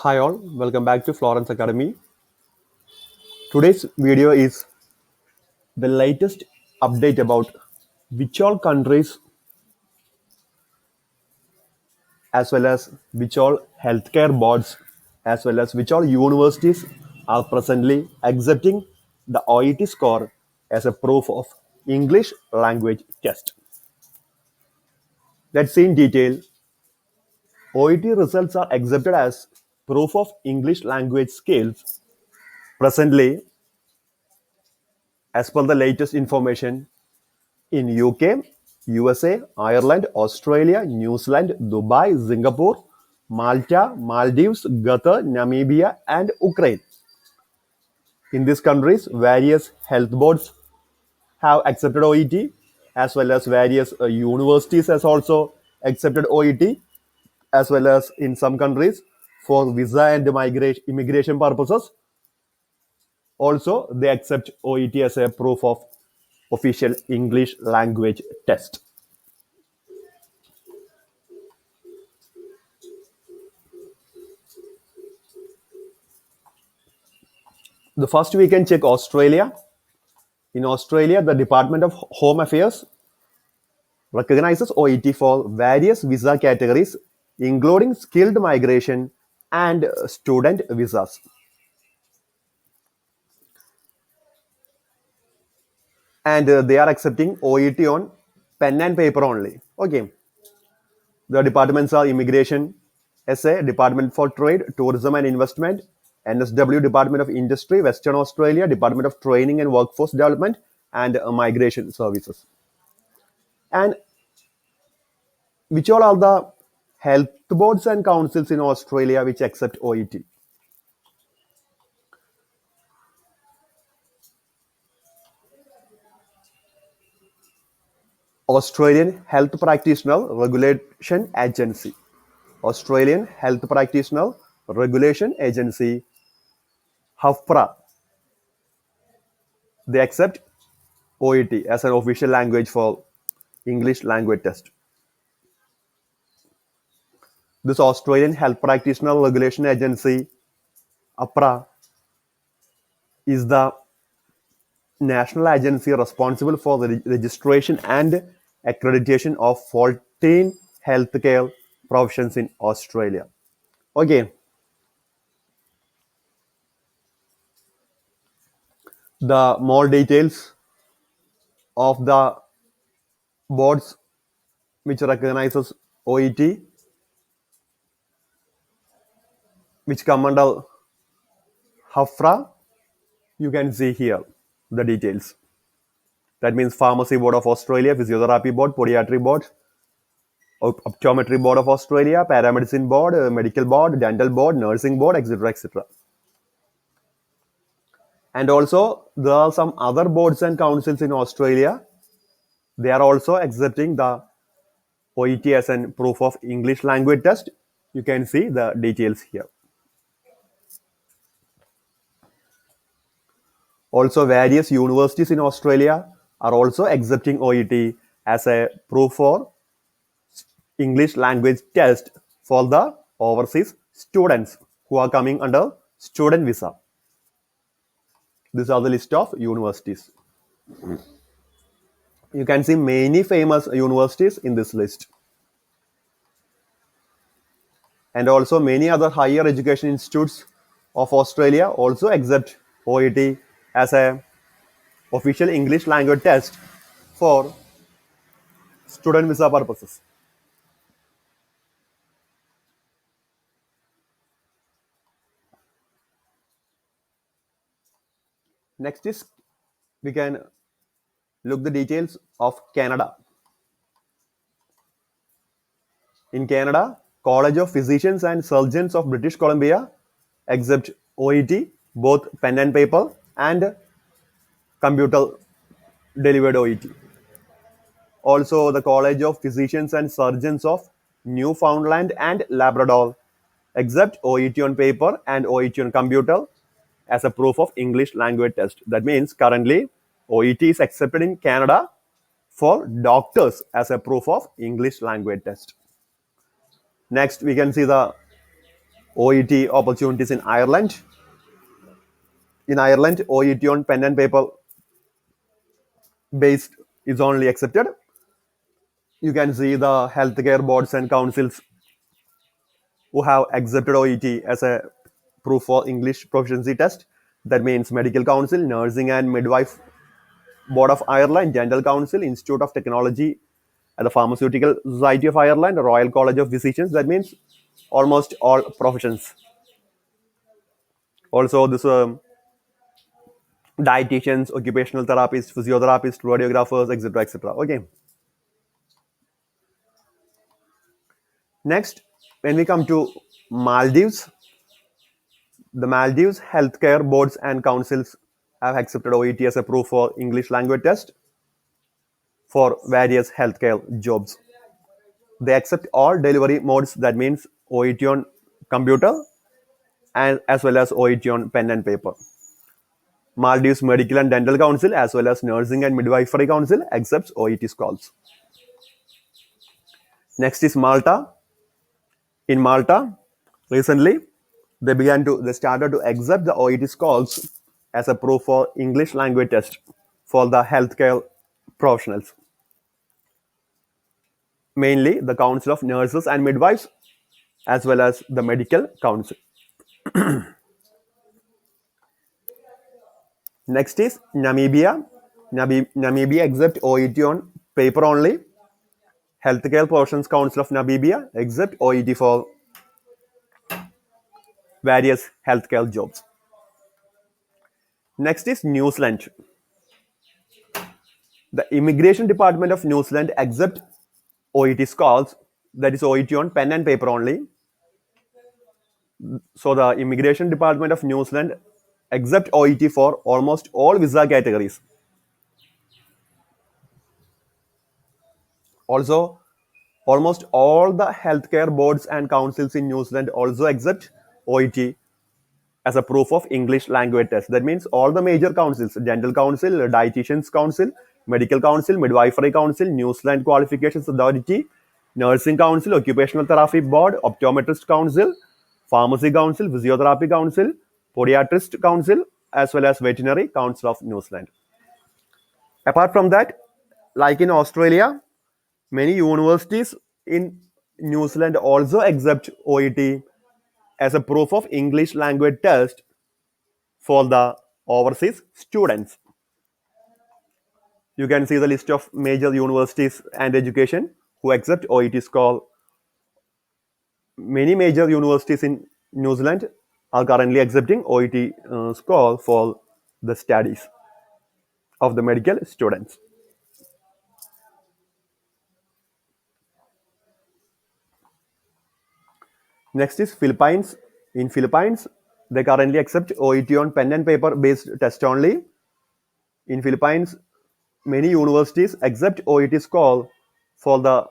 Hi all, welcome back to Florence Academy. Today's video is the latest update about which all countries as well as which all healthcare boards as well as which all universities are presently accepting the OET score as a proof of English language test. Let's see in detail. OET results are accepted as proof of English language skills presently as per the latest information in UK, USA, Ireland, Australia, New Zealand, Dubai, Singapore, Malta, Maldives, Qatar, Namibia, and Ukraine. In these countries, various health boards have accepted OET, as well as various universities has also accepted OET, as well as in some countries for visa and immigration purposes. Also, they accept OET as a proof of official English language test. The first we can check Australia. In Australia, the Department of Home Affairs recognizes OET for various visa categories, including skilled migration and student visas. And they are accepting OET on pen and paper only. Okay. The departments are Immigration, SA, Department for Trade, Tourism and Investment, NSW, Department of Industry, Western Australia, Department of Training and Workforce Development, and Migration Services. And which all are the health boards and councils in Australia which accept OET? Australian Health Practitioner Regulation Agency. Australian Health Practitioner Regulation Agency, HFPRA. They accept OET as an official language for English language test. This Australian Health Practitioner Regulation Agency, APRA, is the national agency responsible for the registration and accreditation of 14 healthcare professions in Australia. Okay, the more details of the boards which recognizes OET, which come under HFRA, you can see here the details. That means Pharmacy Board of Australia, Physiotherapy Board, Podiatry Board, Optometry Board of Australia, Paramedicine Board, Medical Board, Dental Board, Nursing Board, etc. etc. And also, there are some other boards and councils in Australia. They are also accepting the OET as a proof of English language test. You can see the details here. Also, various universities in Australia are also accepting OET as a proof for English language test for the overseas students who are coming under student visa. These are the list of universities. You can see many famous universities in this list. And also many other higher education institutes of Australia also accept OET as a official English language test for student visa purposes. Next is we can look the details of Canada. In Canada, College of Physicians and Surgeons of British Columbia accept OET, both pen and paper and computer delivered OET. Also, the College of Physicians and Surgeons of Newfoundland and Labrador accept OET on paper and OET on computer as a proof of English language test. That means currently OET is accepted in Canada for doctors as a proof of English language test. Next, we can see the OET opportunities in Ireland. In Ireland, OET on pen and paper based is only accepted. You can see the healthcare boards and councils who have accepted OET as a proof for English proficiency test. That means Medical Council, Nursing and Midwife Board of Ireland, Dental Council, Institute of Technology at the Pharmaceutical Society of Ireland, Royal College of Physicians. That means almost all professions. Also, this dietitians, occupational therapists, physiotherapists, radiographers, etc., etc. Okay. Next, when we come to Maldives, the Maldives healthcare boards and councils have accepted OET as a proof for English language test for various healthcare jobs. They accept all delivery modes, that means OET on computer and as well as OET on pen and paper. Maldives Medical and Dental Council as well as Nursing and Midwifery Council accepts OET scores. Next is Malta. In Malta, recently they started to accept the OET scores as a proof for English language test for the healthcare professionals. Mainly the Council of Nurses and Midwives as well as the Medical Council. Next is Namibia. Namibia accept OET on paper only. Healthcare Professions Council of Namibia accept OET for various healthcare jobs. Next is New Zealand. The Immigration Department of New Zealand accept OET scores, that is OET on pen and paper only. So the Immigration Department of New Zealand accept OET for almost all visa categories. Also, almost all the healthcare boards and councils in New Zealand also accept OET as a proof of English language test. That means all the major councils, Dental Council, Dietitians Council, Medical Council, Midwifery Council, New Zealand Qualifications Authority, Nursing Council, Occupational Therapy Board, Optometrist Council, Pharmacy Council, Physiotherapy Council, Podiatrist Council, as well as Veterinary Council of New Zealand. Apart from that, like in Australia, many universities in New Zealand also accept OET as a proof of English language test for the overseas students. You can see the list of major universities and education who accept OET score. Many major universities in New Zealand are currently accepting OET score for the studies of the medical students. Next is Philippines. In Philippines, they currently accept OET on pen and paper based test only. In Philippines, many universities accept OET score for the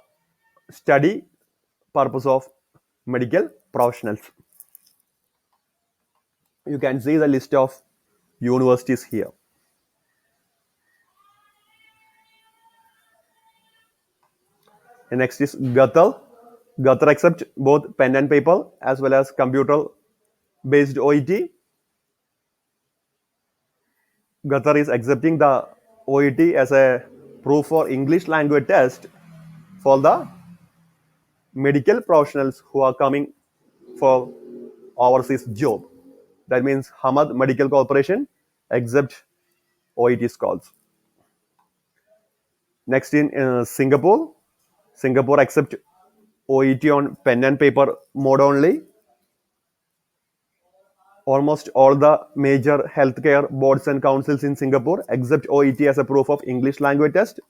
study purpose of medical professionals. You can see the list of universities here. And next is Qatar. Qatar accepts both pen and paper as well as computer based OET. Qatar is accepting the OET as a proof for English language test for the medical professionals who are coming for overseas job. That means Hamad Medical Corporation accept OET scores. Next in Singapore, Singapore accept OET on pen and paper mode only. Almost all the major healthcare boards and councils in Singapore accept OET as a proof of English language test.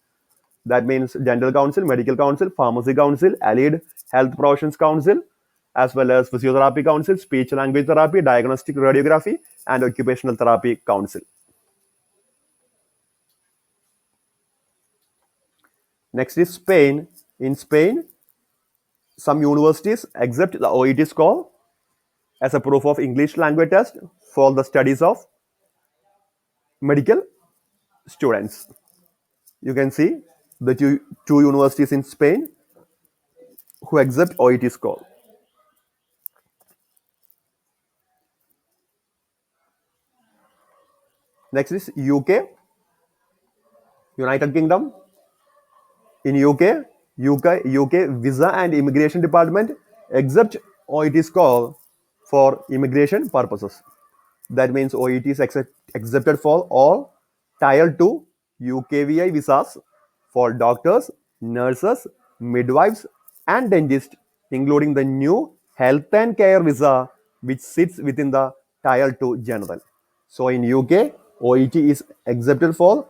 That means Dental Council, Medical Council, Pharmacy Council, Allied Health Professions Council, as well as Physiotherapy Council, Speech Language Therapy, Diagnostic Radiography, and Occupational Therapy Council. Next is Spain. In Spain, some universities accept the OET score as a proof of English language test for the studies of medical students. You can see the two universities in Spain who accept OET score. Next is UK, United Kingdom. In UK Visa and Immigration Department accept OET score for immigration purposes. That means OET is accepted for all Tier 2 UKVI visas for doctors, nurses, midwives, and dentists, including the new health and care visa, which sits within the Tier 2 general. So in UK, OET is accepted for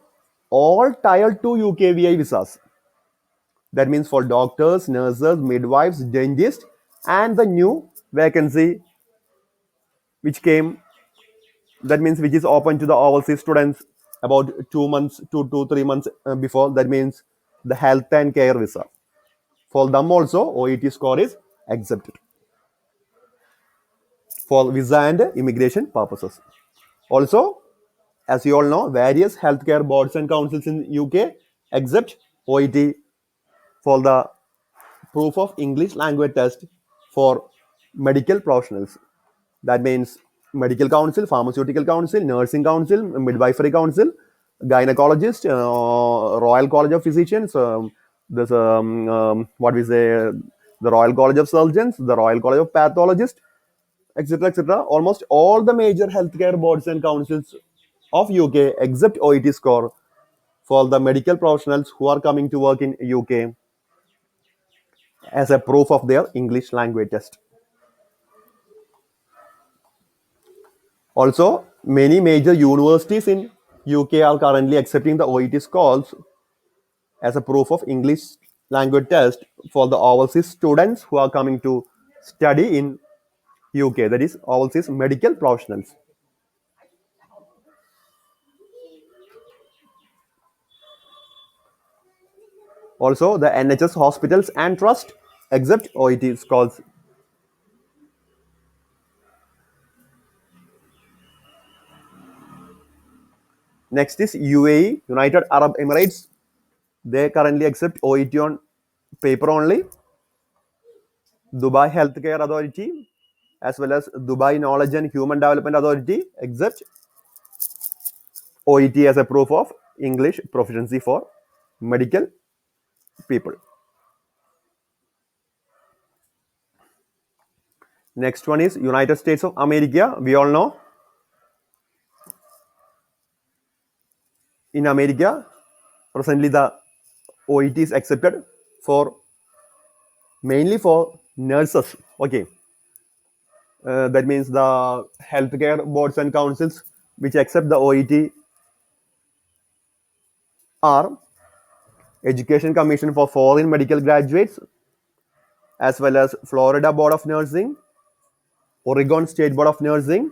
all Tier 2 UKVI visas. That means for doctors, nurses, midwives, dentists, and the new vacancy which came, that means which is open to the overseas students about 2 months, 2 to 3 months before. That means the health and care visa. For them also, OET score is accepted for visa and immigration purposes. Also, as you all know, various healthcare boards and councils in UK accept OET for the proof of English language test for medical professionals. That means medical council, pharmaceutical council, nursing council, midwifery council, gynecologist, Royal College of Physicians, this what we say, the Royal College of Surgeons, the Royal College of Pathologists, etc., etc. Almost all the major healthcare boards and councils of UK accept OET score for the medical professionals who are coming to work in UK as a proof of their English language test. Also, many major universities in UK are currently accepting the OET scores as a proof of English language test for the overseas students who are coming to study in UK, that is overseas medical professionals. Also, the NHS hospitals and trust accept OET scores. Next is UAE, United Arab Emirates. They currently accept OET on paper only. Dubai Healthcare Authority as well as Dubai Knowledge and Human Development Authority accept OET as a proof of English proficiency for medical people. Next one is United States of America. We all know in America, presently the OET is accepted for mainly for nurses. Okay, that means the healthcare boards and councils which accept the OET are Education Commission for Foreign Medical Graduates, as well as Florida Board of Nursing, Oregon State Board of Nursing,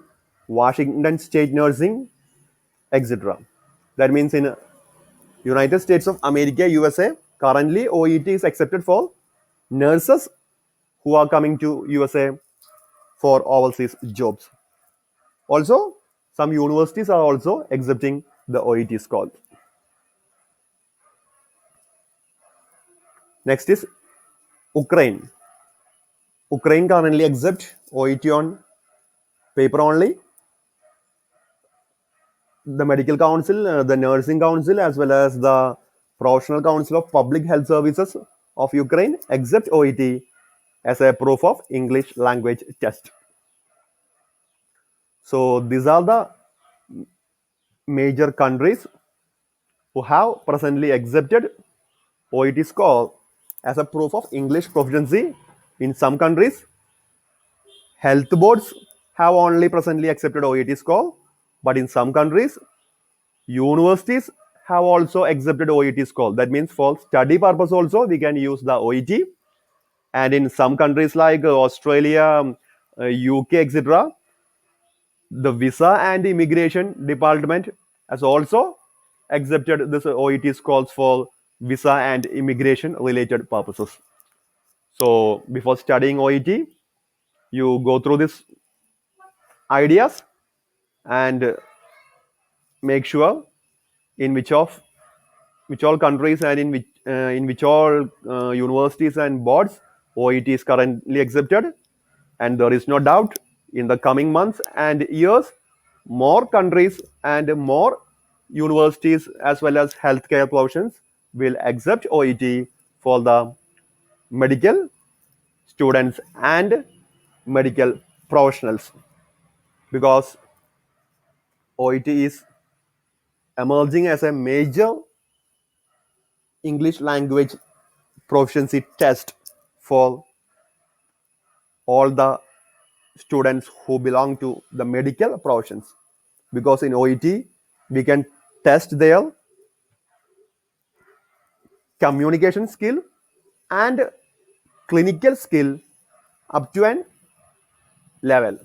Washington State Nursing, etc. That means in United States of America, USA, currently OET is accepted for nurses who are coming to USA for overseas jobs. Also, some universities are also accepting the OET score. Next is Ukraine. Ukraine currently accept OET on paper only. The medical council, the nursing council, as well as the professional council of public health services of Ukraine accept OET as a proof of English language test. So these are the major countries who have presently accepted OET score as a proof of English proficiency. In some countries, health boards have only presently accepted OET score, but in some countries, universities have also accepted OET score. That means for study purpose also we can use the OET. And in some countries like Australia, UK, etc., the Visa and Immigration Department has also accepted this OET scores for visa and immigration related purposes. So before studying OET, you go through these ideas and make sure in which all countries and in which all universities and boards OET is currently accepted, and there is no doubt in the coming months and years more countries and more universities as well as healthcare professions will accept OET for the medical students and medical professionals because OET is emerging as a major English language proficiency test for all the students who belong to the medical professions because in OET we can test their communication skill and clinical skill up to an level.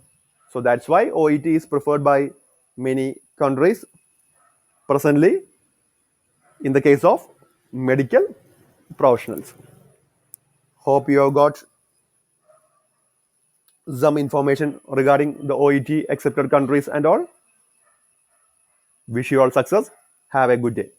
So that's why OET is preferred by many countries presently in the case of medical professionals. Hope you have got some information regarding the OET accepted countries and all. Wish you all success. Have a good day.